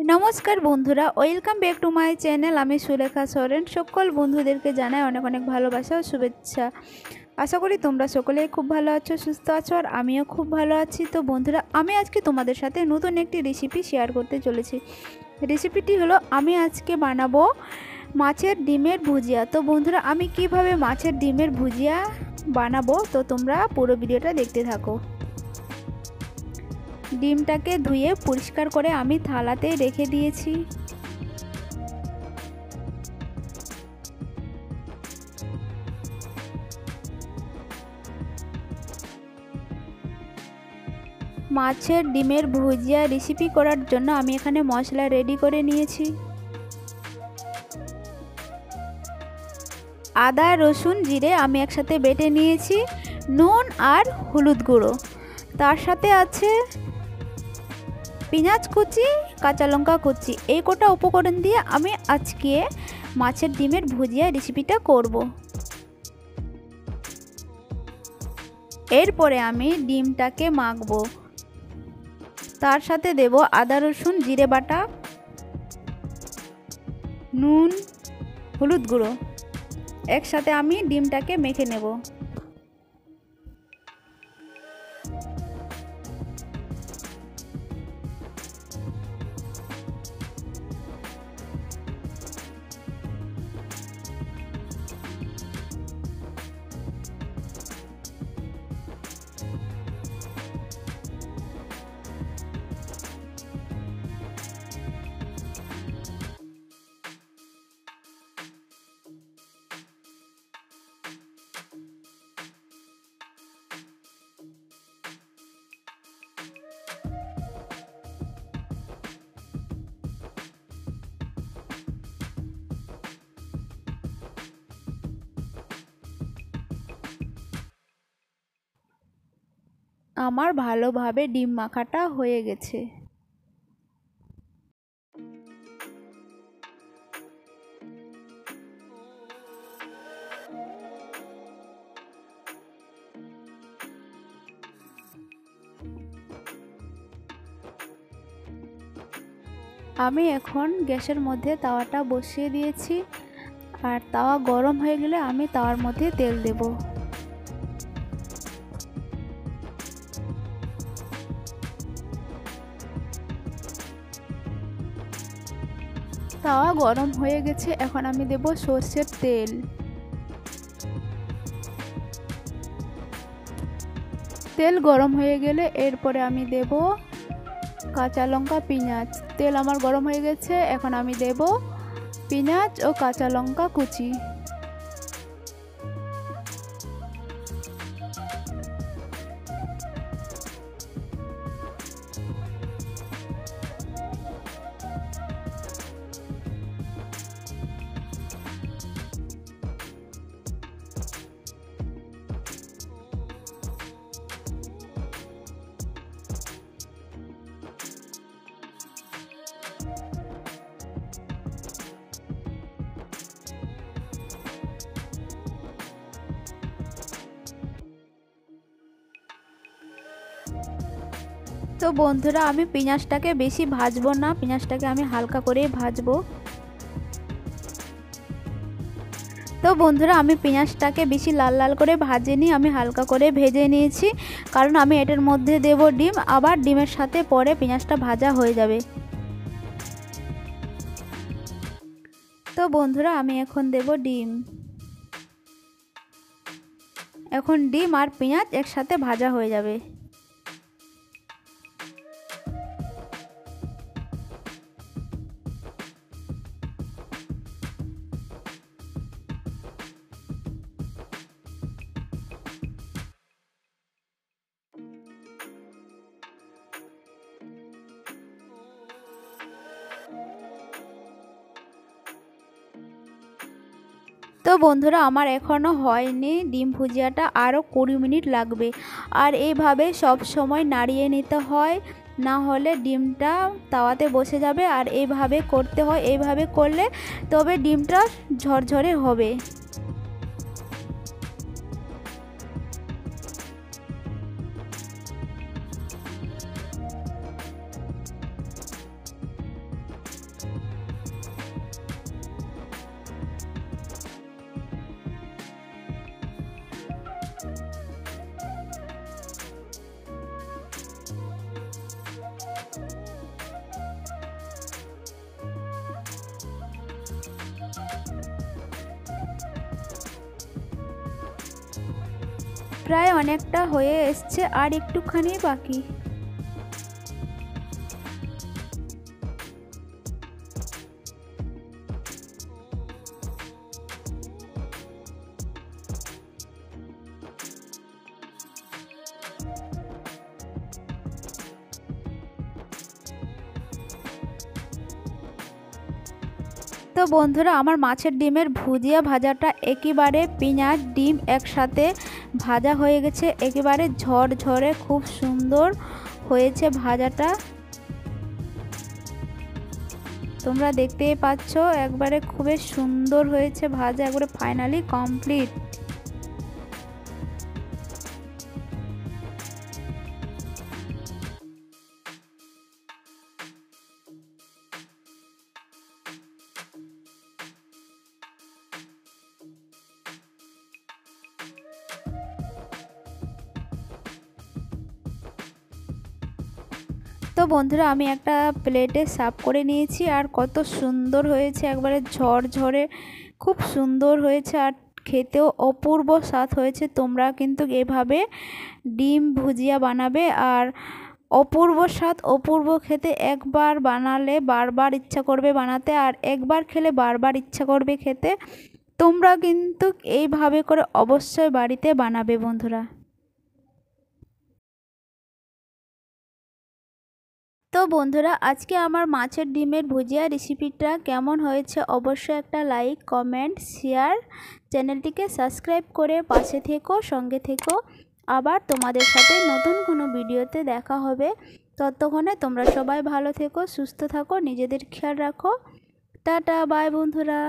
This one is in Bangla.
নমস্কার বন্ধুরা, welcome back to my channel. আমি সুলেখা সোরেন। সকল বন্ধুদেরকে জানাই অনেক অনেক ভালোবাসা ও শুভেচ্ছা। আশা করি তোমরা সকলেই খুব ভালো আছো, সুস্থ আছো, আর আমিও খুব ভালো আছি। তো বন্ধুরা, আমি আজকে তোমাদের সাথে নতুন একটি রেসিপি শেয়ার করতে চলেছি। রেসিপিটি হলো, আমি আজকে বানাবো মাছের ডিমের ভুজিয়া। তো বন্ধুরা, আমি কিভাবে মাছের ডিমের ভুজিয়া বানাবো, তো তোমরা পুরো ভিডিওটা দেখতে থাকো। ডিমটাকে ধুয়ে পরিষ্কার করে আমি থালাতে রেখে দিয়েছি। মাছের ডিমের ভুজিয়া রেসিপি করার জন্য আমি এখানে মশলা রেডি করে নিয়েছি। আদা, রসুন, জিরে আমি একসাথে বেটে নিয়েছি। নুন আর হলুদ গুঁড়ো, তার সাথে আছে পেঁয়াজ কুচি, কাঁচা লঙ্কা কুচি। এই কটা উপকরণ দিয়ে আমি আজকে মাছের ডিমের ভুজিয়া রেসিপিটা করব। এরপরে আমি ডিমটাকে মাখবো। তার সাথে দেব আদা, রসুন, জিরে বাটা, নুন, হলুদ গুঁড়ো। একসাথে আমি ডিমটাকে মেখে নেব। আমার ভালোভাবে ডিম মাখাটা হয়ে গেছে। আমি এখন গ্যাসের মধ্যে তাওয়াটা বসিয়ে দিয়েছি, আর তাওয়া গরম হয়ে গেলে আমি তাওয়ার মধ্যে তেল দেব। তাওয়া গরম হয়ে গেছে, এখন আমি দেব সর্ষের তেল। তেল গরম হয়ে গেলে এরপরে আমি দেব কাঁচা লঙ্কা, পেঁয়াজ। তেল আমার গরম হয়ে গেছে, এখন আমি দেব পেঁয়াজ ও কাঁচা লঙ্কা কুচি। তো বন্ধুরা, আমি পেঁয়াজটাকে বেশি ভাজবো না, পেঁয়াজটাকে আমি হালকা করেই ভাজবো। তো বন্ধুরা, আমি পেঁয়াজটাকে বেশি লাল লাল করে ভাজিনি, আমি হালকা করে ভেজে নিয়েছি, কারণ আমি এটার মধ্যে দেব ডিম, আবার ডিমের সাথে পরে পেঁয়াজটা ভাজা হয়ে যাবে। তো বন্ধুরা, আমি এখন দেব ডিম। এখন ডিম আর পেঁয়াজ একসাথে ভাজা হয়ে যাবে। তো বন্ধুরা, আমার এখনও হয়নি ডিম ভুজিয়াটা, আরও 20 মিনিট লাগবে। আর এইভাবে সব সময় নাড়িয়ে নিতে হয়, না হলে ডিমটা তাওয়াতে বসে যাবে। আর এইভাবে করতে হয়, এইভাবে করলে তবে ডিমটা ঝরঝরে হবে। প্রায় অনেকটা হয়ে এসছে, আর একটুখানি বাকি। তো বন্ধুরা, আমার মাছের ডিমের ভুজিয়া ভাজাটা একেবারে পেঁয়াজ ডিম একসাথে ভাজা হয়ে গেছে, একেবারে ঝরঝরে খুব সুন্দর হয়েছে ভাজাটা। তোমরা দেখতেই পাচ্ছ একবারে খুবই সুন্দর হয়েছে ভাজা, একবারে ফাইনালি কমপ্লিট। তো বন্ধুরা, আমি একটা প্লেটে সার্ভ করে নিয়েছি, আর কত সুন্দর হয়েছে, একবারে ঝরঝরে খুব সুন্দর হয়েছে, আর খেতেও অপূর্ব স্বাদ হয়েছে। তোমরা কিন্তু এভাবে ডিম ভুজিয়া বানাবে, আর অপূর্ব স্বাদ অপূর্ব খেতে। একবার বানালে বারবার ইচ্ছা করবে বানাতে, আর একবার খেলে বারবার ইচ্ছা করবে খেতে। তোমরা কিন্তু এইভাবে করে অবশ্যই বাড়িতে বানাবে বন্ধুরা। তো বন্ধুরা, আজকে আমার মাছের ডিমের ভুজিয়া রেসিপিটা কেমন হয়েছে অবশ্যই একটা লাইক, কমেন্ট, শেয়ার, চ্যানেলটিকে সাবস্ক্রাইব করে পাশে থেকো, সঙ্গে থেকো। আবার তোমাদের সাথে নতুন কোনো ভিডিওতে দেখা হবে। ততক্ষণে তোমরা সবাই ভালো থেকো, সুস্থ থাকো, নিজেদের খেয়াল রাখো। টাটা, বাই বন্ধুরা।